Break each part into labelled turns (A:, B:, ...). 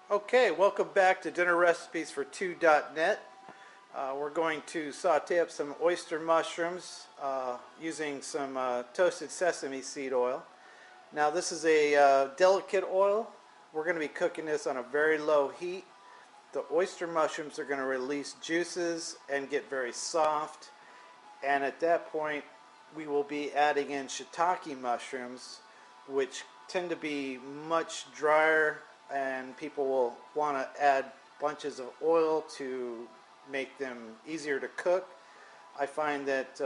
A: Okay, welcome back to Dinner Recipes for Two.net. We're going to saute up some oyster mushrooms using some toasted sesame seed oil. Now this is a delicate oil. We're going to be cooking this on a very low heat. The oyster mushrooms are going to release juices and get very soft. And at that point we will be adding in shiitake mushrooms, which tend to be much drier, and people will want to add bunches of oil to make them easier to cook. I find that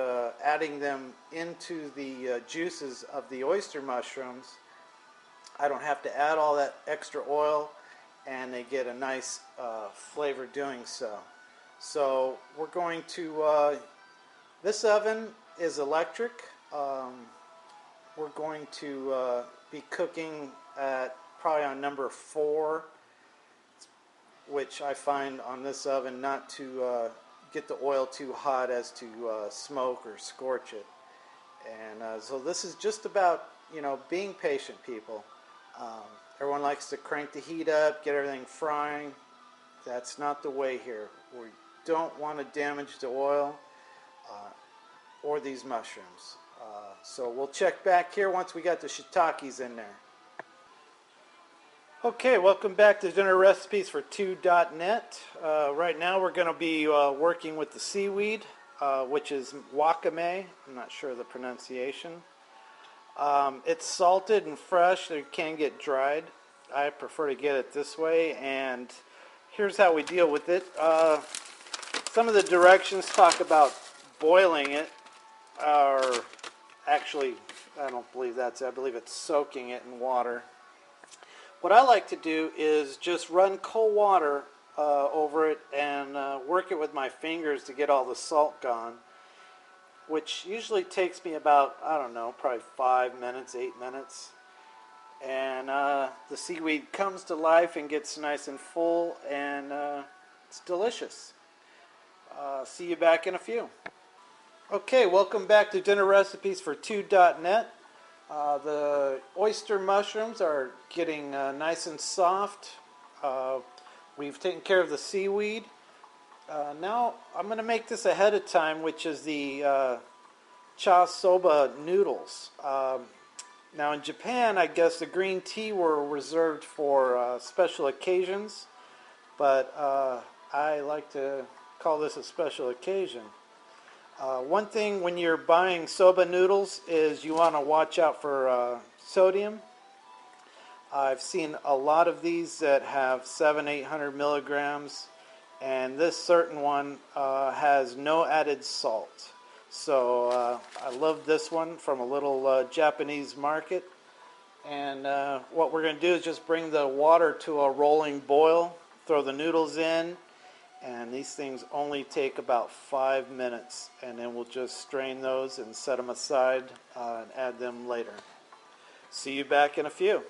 A: adding them into the juices of the oyster mushrooms, I don't have to add all that extra oil, and they get a nice flavor doing so. So we're going to, this oven is electric. We're going to be cooking at probably on number 4, which I find on this oven not to get the oil too hot as to smoke or scorch it. And so this is just about, being patient, people. Everyone likes to crank the heat up, get everything frying. That's not the way here. We don't want to damage the oil or these mushrooms. So we'll check back here once we got the shiitakes in there. Okay, welcome back to Dinner Recipes for Two.net. Right now we're going to be working with the seaweed, which is wakame. I'm not sure of the pronunciation. It's salted and fresh. It can get dried. I prefer to get it this way, and here's how we deal with it. Some of the directions talk about boiling it, or actually, I don't believe that's it. I believe it's soaking it in water. What I like to do is just run cold water over it and work it with my fingers to get all the salt gone, which usually takes me about, I don't know, probably 5 minutes, 8 minutes. And the seaweed comes to life and gets nice and full, and it's delicious. See you back in a few. Okay, welcome back to Dinner Recipes for Two.net. The oyster mushrooms are getting nice and soft. We've taken care of the seaweed. Now I'm going to make this ahead of time, which is the cha soba noodles. Now in Japan, I guess the green tea were reserved for special occasions, but I like to call this a special occasion. One thing when you're buying soba noodles is you want to watch out for sodium. I've seen a lot of these that have 700-800 milligrams, and this certain one has no added salt. So I love this one from a little Japanese market. And what we're going to do is just bring the water to a rolling boil, throw the noodles in, and these things only take about 5 minutes, and then we'll just strain those and set them aside and add them later. See you back in a few.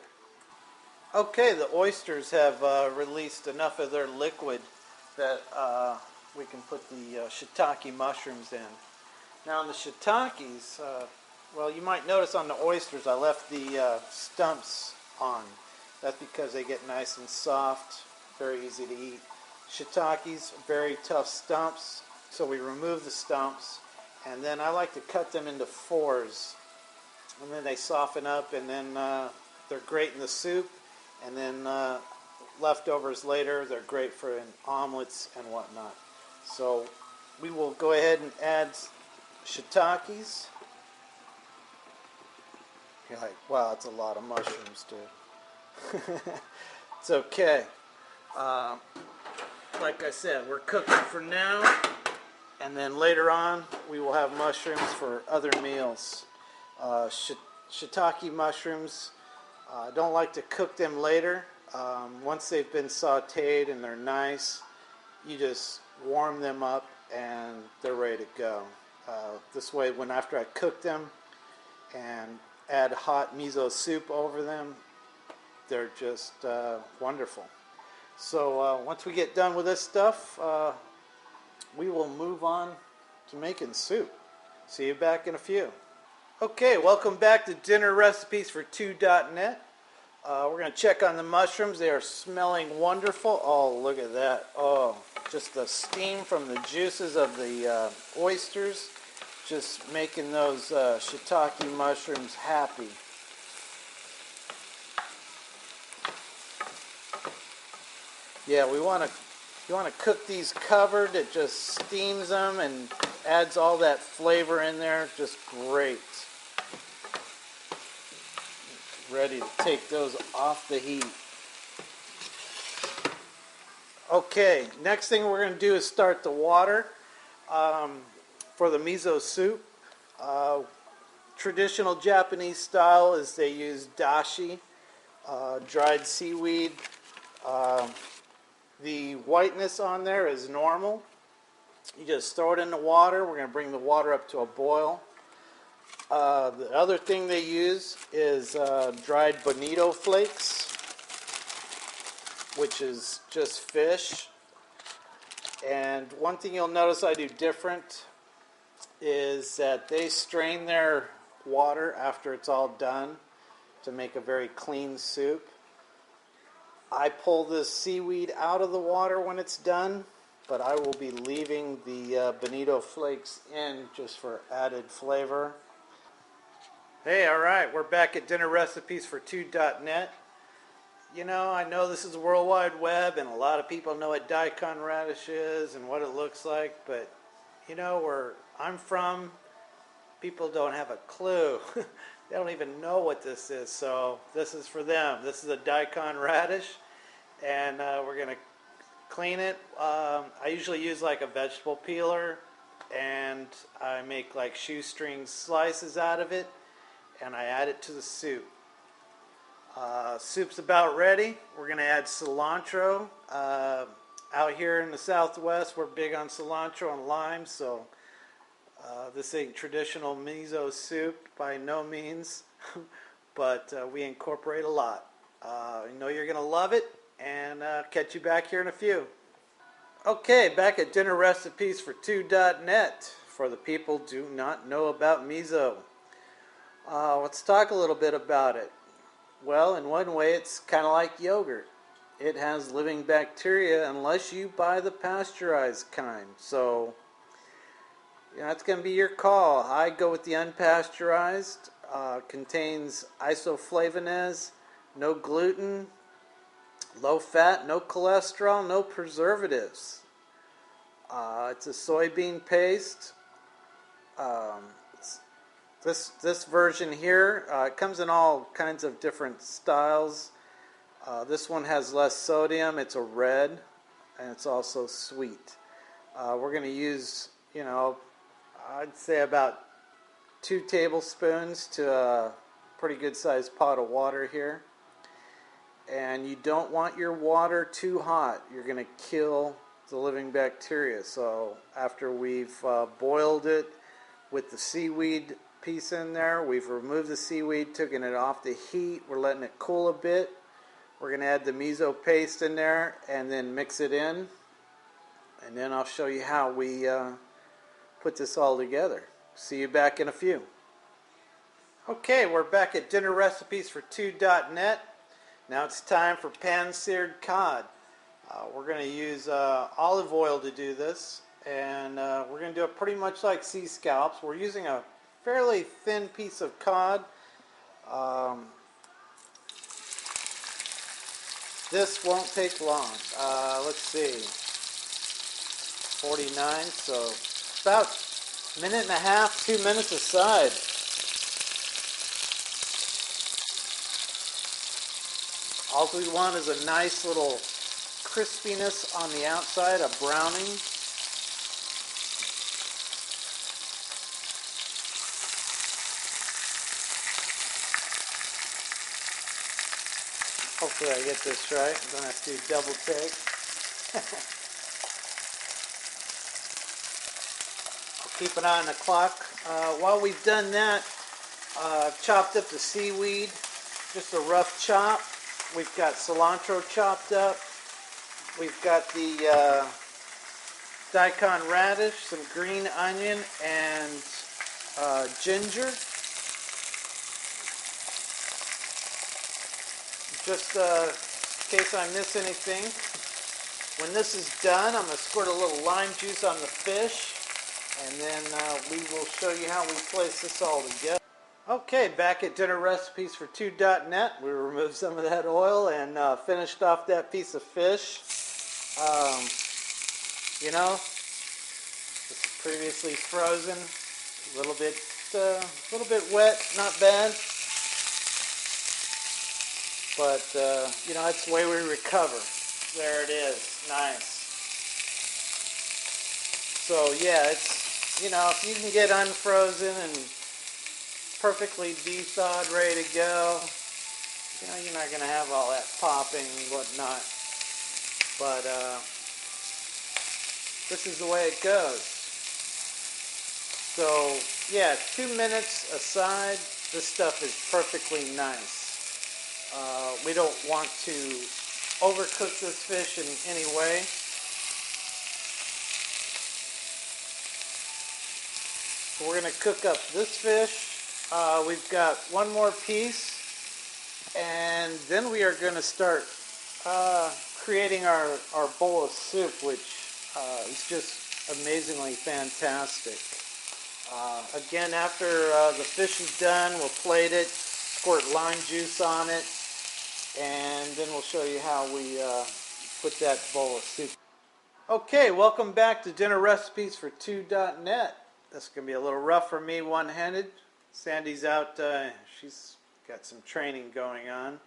A: Okay, the oysters have released enough of their liquid that we can put the shiitake mushrooms in. Now on the shiitakes, well, you might notice on the oysters I left the stumps on. That's because they get nice and soft, very easy to eat. Shiitakes, very tough stumps, so we remove the stumps, and then I like to cut them into 4s, and then they soften up, and then they're great in the soup, and then leftovers later, they're great for in omelets and whatnot. So we will go ahead and add shiitakes. You're like, wow, that's a lot of mushrooms, dude. It's okay. Like I said, we're cooking for now, and then later on we will have mushrooms for other meals. Shiitake mushrooms, I don't like to cook them later. Once they've been sauteed and they're nice, you just warm them up and they're ready to go. This way, when after I cook them and add hot miso soup over them, they're just wonderful. So once we get done with this stuff, we will move on to making soup. See you back in a few. Okay, welcome back to Dinner Recipes for Two.net. We're going to check on the mushrooms. They are smelling wonderful. Oh, look at that. Oh, just the steam from the juices of the oysters, just making those shiitake mushrooms happy. Yeah, you want to cook these covered. It just steams them and adds all that flavor in there. Just great. Ready to take those off the heat. Okay, next thing we're going to do is start the water for the miso soup. Traditional Japanese style is they use dashi, dried seaweed. The whiteness on there is normal. You just throw it in the water. We're going to bring the water up to a boil. The other thing they use is dried bonito flakes, which is just fish. And one thing you'll notice I do different is that they strain their water after it's all done to make a very clean soup. I pull this seaweed out of the water when it's done, but I will be leaving the bonito flakes in just for added flavor. Hey, alright, we're back at dinner recipes for Two.net. You know, I know this is the World Wide Web and a lot of people know what daikon radish is and what it looks like, but you know, where I'm from, people don't have a clue. They don't even know what this is, so this is for them. This is a daikon radish, and we're going to clean it. I usually use like a vegetable peeler, and I make like shoestring slices out of it, and I add it to the soup. Soup's about ready. We're going to add cilantro. Out here in the Southwest, we're big on cilantro and lime, so this ain't traditional miso soup by no means, but we incorporate a lot. I know you're going to love it, and catch you back here in a few. Okay, back at dinner recipes for Two.net for the people who do not know about miso. Let's talk a little bit about it. Well, in one way, it's kind of like yogurt. It has living bacteria unless you buy the pasteurized kind. So, you know, that's going to be your call. I go with the unpasteurized. Contains isoflavones, no gluten, low fat, no cholesterol, no preservatives. It's a soybean paste. This version here, it comes in all kinds of different styles. This one has less sodium. It's a red, and it's also sweet. We're going to use, you know, I'd say about 2 tablespoons to a pretty good sized pot of water here. And you don't want your water too hot. You're going to kill the living bacteria. So after we've boiled it with the seaweed piece in there, we've removed the seaweed, taken it off the heat, we're letting it cool a bit. We're going to add the miso paste in there and then mix it in, and then I'll show you how we put this all together. See you back in a few. Okay, we're back at dinner recipes for Two.net. Now it's time for pan-seared cod. We're going to use olive oil to do this, and we're going to do it pretty much like sea scallops. We're using a fairly thin piece of cod. This won't take long. Let's see, 49, so about a minute and a half, 2 minutes aside. All we want is a nice little crispiness on the outside, a browning. Hopefully I get this right. I'm going to have to do double take. I'll keep an eye on the clock. While we've done that, I've chopped up the seaweed, just a rough chop. We've got cilantro chopped up. We've got the daikon radish, some green onion, and ginger. just in case I miss anything, when this is done, I'm going to squirt a little lime juice on the fish, and then we will show you how we place this all together. Okay, back at Dinner Recipes for Two.net. We removed some of that oil and finished off that piece of fish. You know, this is previously frozen, a little bit wet, not bad. But you know, that's the way we recover. There it is, nice. So yeah, it's, you know, if you can get unfrozen and perfectly de-thawed, ready to go, you know, you're not going to have all that popping and whatnot. But this is the way it goes. So yeah, 2 minutes aside, this stuff is perfectly nice. We don't want to overcook this fish in any way. So we're going to cook up this fish. We've got one more piece, and then we are going to start creating our bowl of soup, which is just amazingly fantastic. Again, after the fish is done, we'll plate it, squirt lime juice on it, and then we'll show you how we put that bowl of soup. Okay, welcome back to Dinner Recipes for Two.net. This is going to be a little rough for me one-handed. Sandy's out, she's got some training going on.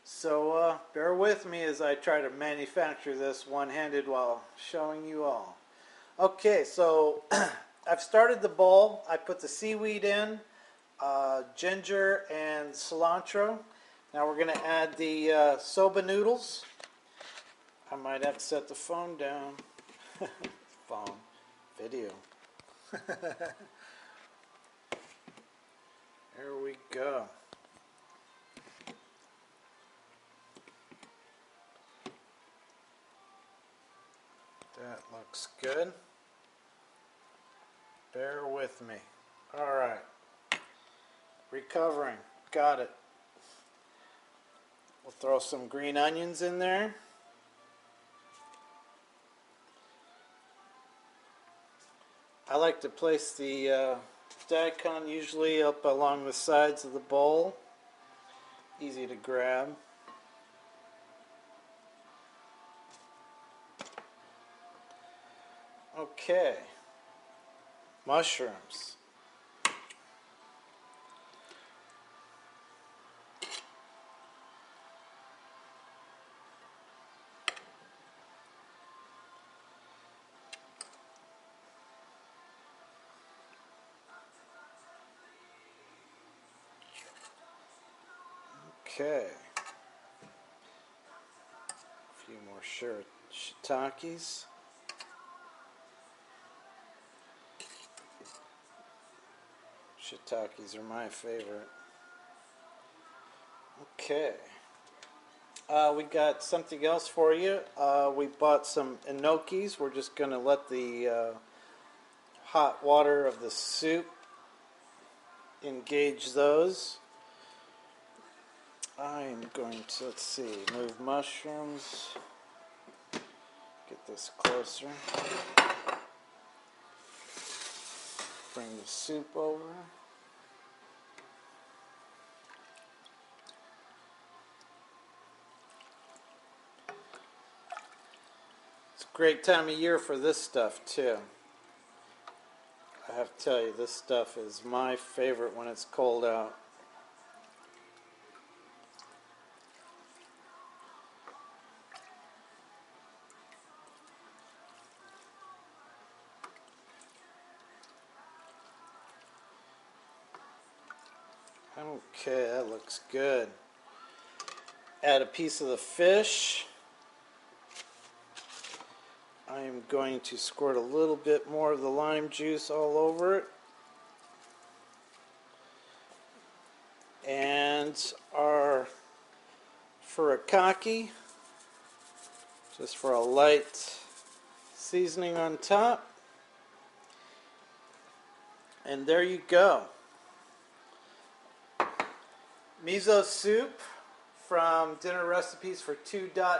A: So bear with me as I try to manufacture this one-handed while showing you all. Okay, so I've started the bowl. I put the seaweed in, ginger and cilantro. Now we're going to add the soba noodles. I might have to set the phone down. Phone. Video. There we go. That looks good. Bear with me. Alright. Recovering. Got it. We'll throw some green onions in there. I like to place the daikon usually up along the sides of the bowl. Easy to grab. Okay. Mushrooms. Okay. A few more shiitakes. Shiitakes are my favorite. Okay. We got something else for you. We bought some gnocchis. We're just going to let the hot water of the soup engage those. I'm going to, let's see, move mushrooms. Get this closer. Bring the soup over. It's a great time of year for this stuff too. I have to tell you, this stuff is my favorite when it's cold out. Okay, that looks good. Add a piece of the fish. I am going to squirt a little bit more of the lime juice all over it. And our furikake, just for a light seasoning on top. And there you go. Miso soup from Dinner Recipes for Two.net.